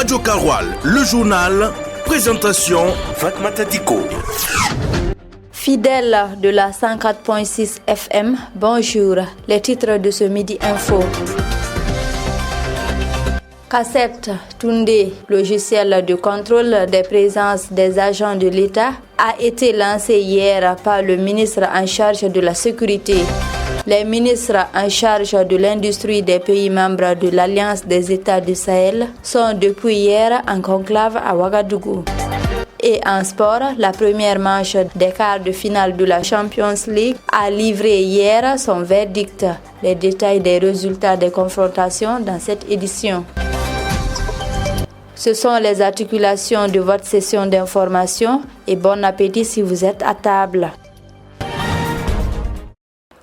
Radio Karoual, le journal, présentation Fatmata Diko. Fidèles de la 104.6 FM, bonjour. Les titres de ce Midi Info. Cassette Toundé, logiciel de contrôle des présences des agents de l'État, a été lancé hier par le ministre en charge de la sécurité. Les ministres en charge de l'industrie des pays membres de l'Alliance des États du Sahel sont depuis hier en conclave à Ouagadougou. Et en sport, la première manche des quarts de finale de la Champions League a livré hier son verdict. Les détails des résultats des confrontations dans cette édition. Ce sont les articulations de votre session d'information et bon appétit si vous êtes à table.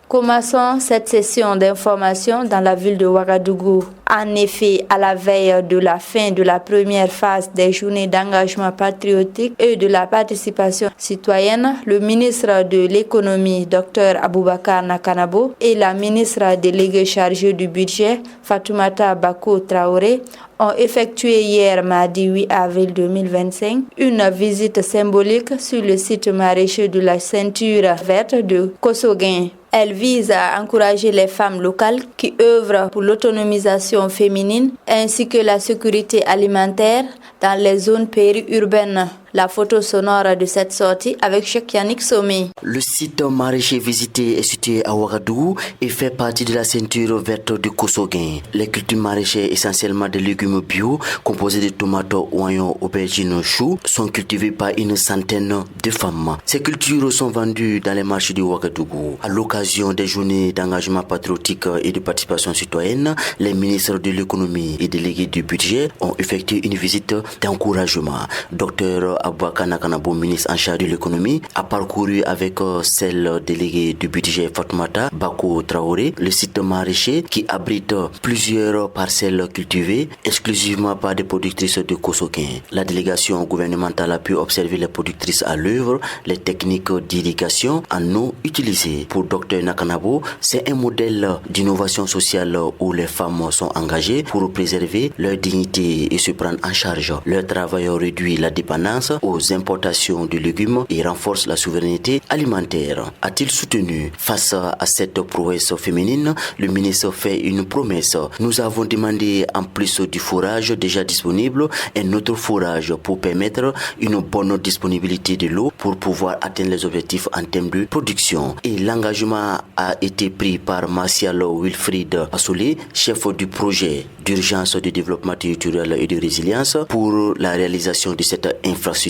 Commençons cette session d'information dans la ville de Ouagadougou. En effet, à la veille de la fin de la première phase des journées d'engagement patriotique et de la participation citoyenne, le ministre de l'économie, Dr Aboubakar Nakanabo, et la ministre déléguée chargée du budget, Fatoumata Bako Traoré, ont effectué hier mardi 8 avril 2025 une visite symbolique sur le site maraîcher de la ceinture verte de Kossoguin. Elle vise à encourager les femmes locales qui œuvrent pour l'autonomisation féminine ainsi que la sécurité alimentaire dans les zones périurbaines. La photo sonore de cette sortie avec Cheikh Yannick Somé. Le site maraîcher visité est situé à Ouagadougou et fait partie de la ceinture verte de Kossoguin. Les cultures maraîchères, essentiellement de légumes bio, composés de tomates, oignons, aubergines, choux, sont cultivées par une centaine de femmes. Ces cultures sont vendues dans les marchés de Ouagadougou. À l'occasion des journées d'engagement patriotique et de participation citoyenne, les ministres de l'économie et délégués du budget ont effectué une visite d'encouragement. Dr Aboubakar Nakanabo, ministre en charge de l'économie, a parcouru avec celle déléguée du budget Fatoumata Bako Traoré le site maraîcher qui abrite plusieurs parcelles cultivées exclusivement par des productrices de Kossoguin. La délégation gouvernementale a pu observer les productrices à l'œuvre, les techniques d'irrigation en eau utilisées. Pour Dr Nakanabo, c'est un modèle d'innovation sociale où les femmes sont engagées pour préserver leur dignité et se prendre en charge. Leur travail réduit la dépendance aux importations de légumes et renforce la souveraineté alimentaire. A-t-il soutenu? Face à cette prouesse féminine, le ministre fait une promesse. Nous avons demandé, en plus du fourrage déjà disponible, un autre fourrage pour permettre une bonne disponibilité de l'eau pour pouvoir atteindre les objectifs en termes de production. Et l'engagement a été pris par Martial Wilfried Assolé, chef du projet d'urgence de développement territorial et de résilience pour la réalisation de cette infrastructure.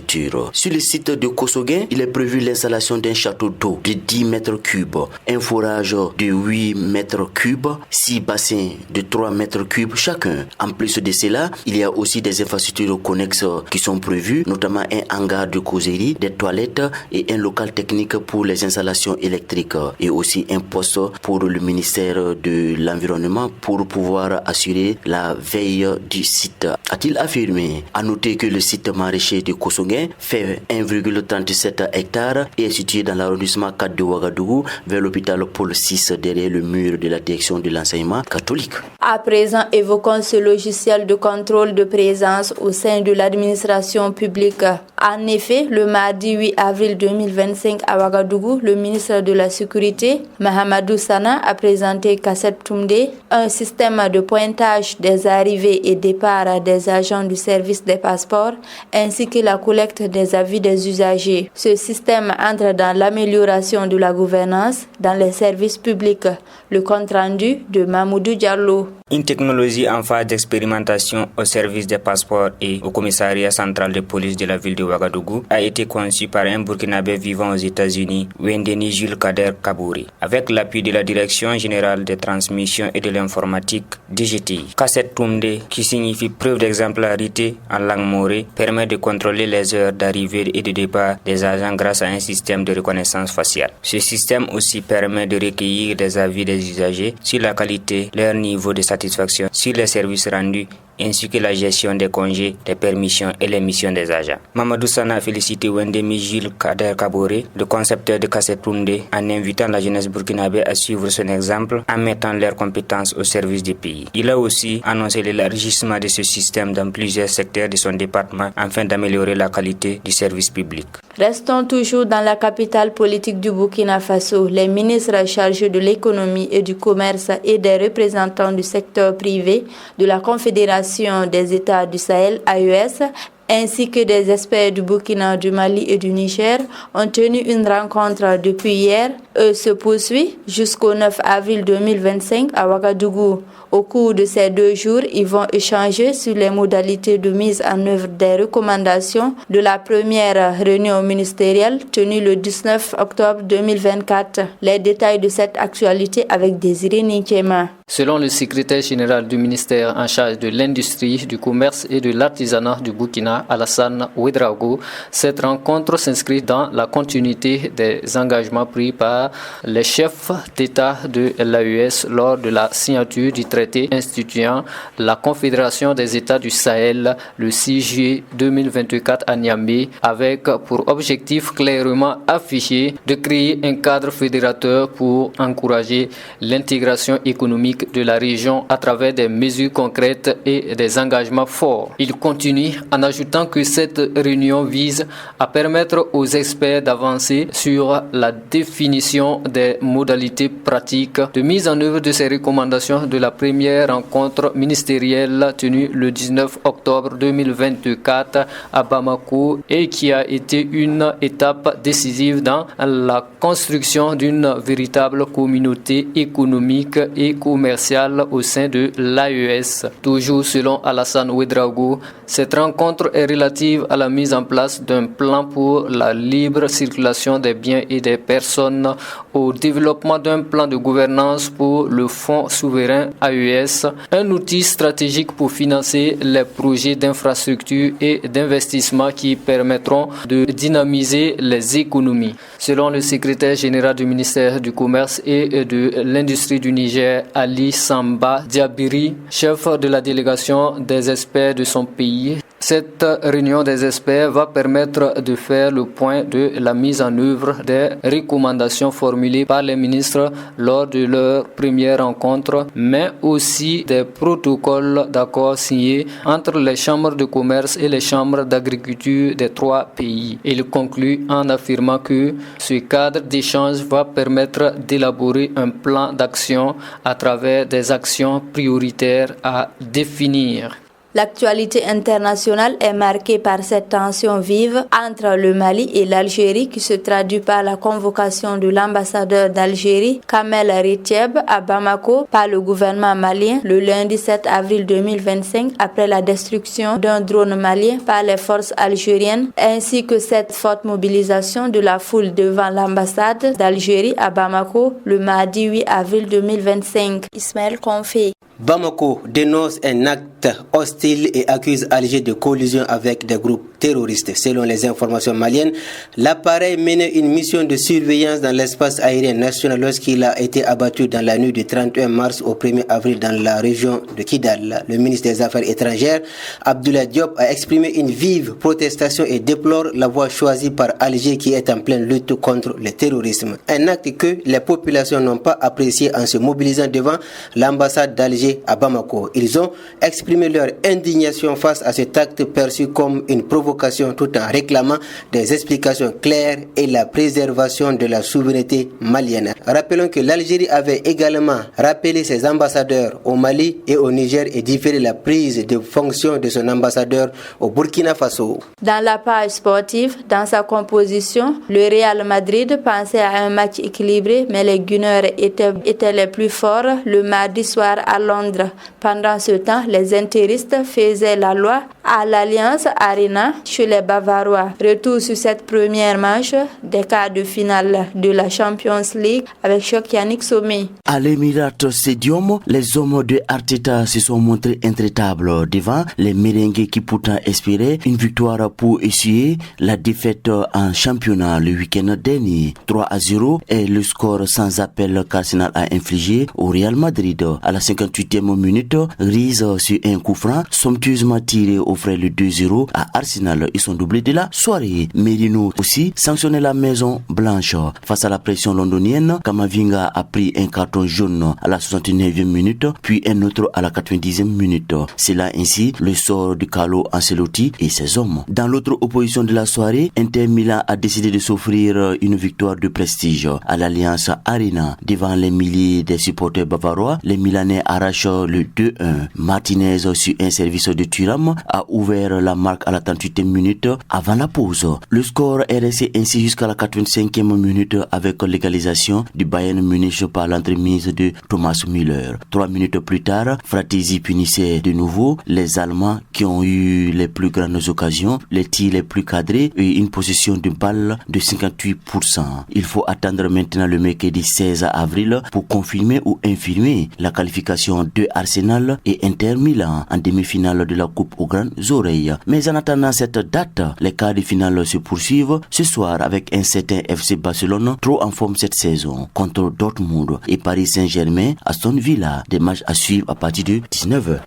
Sur le site de Kossoguin, il est prévu l'installation d'un château d'eau de 10 mètres cubes, un forage de 8 mètres cubes, 6 bassins de 3 mètres cubes chacun. En plus de cela, il y a aussi des infrastructures connexes qui sont prévues, notamment un hangar de causerie, des toilettes et un local technique pour les installations électriques et aussi un poste pour le ministère de l'Environnement pour pouvoir assurer la veille du site, a-t-il affirmé. À noter que le site maraîcher de Kossoguin fait 1,37 hectares et est situé dans l'arrondissement 4 de Ouagadougou vers l'hôpital Paul VI derrière le mur de la direction de l'enseignement catholique. À présent, évoquons ce logiciel de contrôle de présence au sein de l'administration publique. En effet, le mardi 8 avril 2025 à Ouagadougou, le ministre de la Sécurité, Mahamadou Sana, a présenté Cassette Toundé, un système de pointage des arrivées et départs des agents du service des passeports ainsi que la collecte des avis des usagers. Ce système entre dans l'amélioration de la gouvernance dans les services publics. Le compte rendu de Mamoudou Diallo. Une technologie en phase d'expérimentation au service des passeports et au commissariat central de police de la ville de Ouagadougou a été conçue par un Burkinabé vivant aux États-Unis, Wendeni Jules Kader Kabouri, avec l'appui de la Direction générale des transmissions et de l'informatique DGTI. Cassette Toundé, qui signifie preuve d'exemplarité en langue morée, permet de contrôler les heures d'arrivée et de départ des agents grâce à un système de reconnaissance faciale. Ce système aussi permet de recueillir des avis des usagers sur la qualité, leur niveau de satisfaction, sur les services rendus ainsi que la gestion des congés, des permissions et les missions des agents. Mamadou Sana a félicité Wendemi Jules Kader Kaboré, le concepteur de Kasetounde, en invitant la jeunesse burkinabé à suivre son exemple en mettant leurs compétences au service du pays. Il a aussi annoncé l'élargissement de ce système dans plusieurs secteurs de son département afin d'améliorer la qualité du service public. Restons toujours dans la capitale politique du Burkina Faso. Les ministres chargés de l'économie et du commerce et des représentants du secteur privé de la Confédération des États du Sahel, AES, ainsi que des experts du Burkina, du Mali et du Niger ont tenu une rencontre depuis hier et se poursuit jusqu'au 9 avril 2025 à Ouagadougou. Au cours de ces 2 jours, ils vont échanger sur les modalités de mise en œuvre des recommandations de la première réunion ministérielle tenue le 19 octobre 2024. Les détails de cette actualité avec Désiré Ninkema. Selon le secrétaire général du ministère en charge de l'industrie, du commerce et de l'artisanat du Burkina, Alassane Ouedraogo, cette rencontre s'inscrit dans la continuité des engagements pris par les chefs d'État de l'AES lors de la signature du traité instituant la Confédération des États du Sahel le 6 juillet 2024 à Niamey, avec pour objectif clairement affiché de créer un cadre fédérateur pour encourager l'intégration économique de la région à travers des mesures concrètes et des engagements forts. Il continue en ajoutant que cette réunion vise à permettre aux experts d'avancer sur la définition des modalités pratiques de mise en œuvre de ces recommandations de la première rencontre ministérielle tenue le 19 octobre 2024 à Bamako et qui a été une étape décisive dans la construction d'une véritable communauté économique et commerciale au sein de l'AES. Toujours selon Alassane Ouedraogo, cette rencontre est relative à la mise en place d'un plan pour la libre circulation des biens et des personnes, au développement d'un plan de gouvernance pour le Fonds souverain AES, un outil stratégique pour financer les projets d'infrastructure et d'investissement qui permettront de dynamiser les économies. Selon le secrétaire général du ministère du Commerce et de l'Industrie du Niger, Ali Samba Diabiri, chef de la délégation des experts de son pays, cette réunion des experts va permettre de faire le point de la mise en œuvre des recommandations formulées par les ministres lors de leur première rencontre, mais aussi des protocoles d'accord signés entre les chambres de commerce et les chambres d'agriculture des 3 pays. Il conclut en affirmant que ce cadre d'échange va permettre d'élaborer un plan d'action à travers des actions prioritaires à définir. L'actualité internationale est marquée par cette tension vive entre le Mali et l'Algérie qui se traduit par la convocation de l'ambassadeur d'Algérie, Kamel Retieb, à Bamako par le gouvernement malien le lundi 7 avril 2025 après la destruction d'un drone malien par les forces algériennes, ainsi que cette forte mobilisation de la foule devant l'ambassade d'Algérie à Bamako le mardi 8 avril 2025. Ismaël Konfé. Bamako dénonce un acte hostile et accuse Alger de collusion avec des groupes terroristes. Selon les informations maliennes, l'appareil menait une mission de surveillance dans l'espace aérien national lorsqu'il a été abattu dans la nuit du 31 mars au 1er avril dans la région de Kidal. Le ministre des Affaires étrangères, Abdoulaye Diop, a exprimé une vive protestation et déplore la voie choisie par Alger qui est en pleine lutte contre le terrorisme. Un acte que les populations n'ont pas apprécié en se mobilisant devant l'ambassade d'Alger à Bamako. Ils ont exprimé leur indignation face à cet acte perçu comme une provocation tout en réclamant des explications claires et la préservation de la souveraineté malienne. Rappelons que l'Algérie avait également rappelé ses ambassadeurs au Mali et au Niger et différé la prise de fonction de son ambassadeur au Burkina Faso. Dans la page sportive, dans sa composition, le Real Madrid pensait à un match équilibré, mais les Gunners étaient les plus forts le mardi soir à Londres. Pendant ce temps, les intéristes faisaient la loi à l'Alliance Arena chez les Bavarois. Retour sur cette première manche des quarts de finale de la Champions League avec choc Yannick Sommet. À l'Emirates Stadium, les hommes de Arteta se sont montrés intraitables devant les merengues qui pourtant espéraient une victoire pour essuyer la défaite en championnat le week-end dernier. 3-0 est le score sans appel qu'Arsenal a infligé au Real Madrid. À la 58e minute, Riz sur un coup franc somptueusement tiré offrait le 2-0 à Arsenal et son doublé de la soirée. Merino aussi sanctionnait la maison blanche. Face à la pression londonienne, Kamavinga a pris un carton jaune à la 69e minute, puis un autre à la 90e minute. C'est là ainsi le sort de Carlo Ancelotti et ses hommes. Dans l'autre opposition de la soirée, Inter Milan a décidé de s'offrir une victoire de prestige à l'Alliance Arena. Devant les milliers des supporters bavarois, les Milanais arrachent le 2-1. Martinez sur un service de Thuram a ouvert la marque à la 38e minute avant la pause. Le score est resté ainsi jusqu'à la 85e minute avec l'égalisation du Bayern Munich par l'entremise de Thomas Müller. 3 minutes plus tard, Fratesi punissait de nouveau les Allemands qui ont eu les plus grandes occasions, les tirs les plus cadrés et une possession de balle de 58%. Il faut attendre maintenant le mercredi 16 avril pour confirmer ou infirmer la qualification de Arsenal et Inter Milan en demi-finale de la Coupe aux grandes oreilles. Mais en attendant cette date, les quarts de finale se poursuivent ce soir avec un certain FC Barcelone trop en forme cette saison contre Dortmund et Paris Saint-Germain à Aston Villa. Des matchs à suivre à partir de 19h.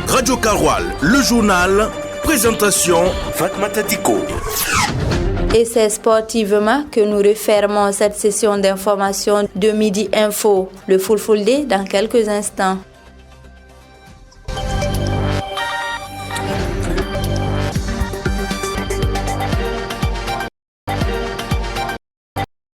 Radio Karoual, le journal, présentation Fatmata Diko. Et c'est sportivement que nous refermons cette session d'information de Midi Info. Le full day dans quelques instants.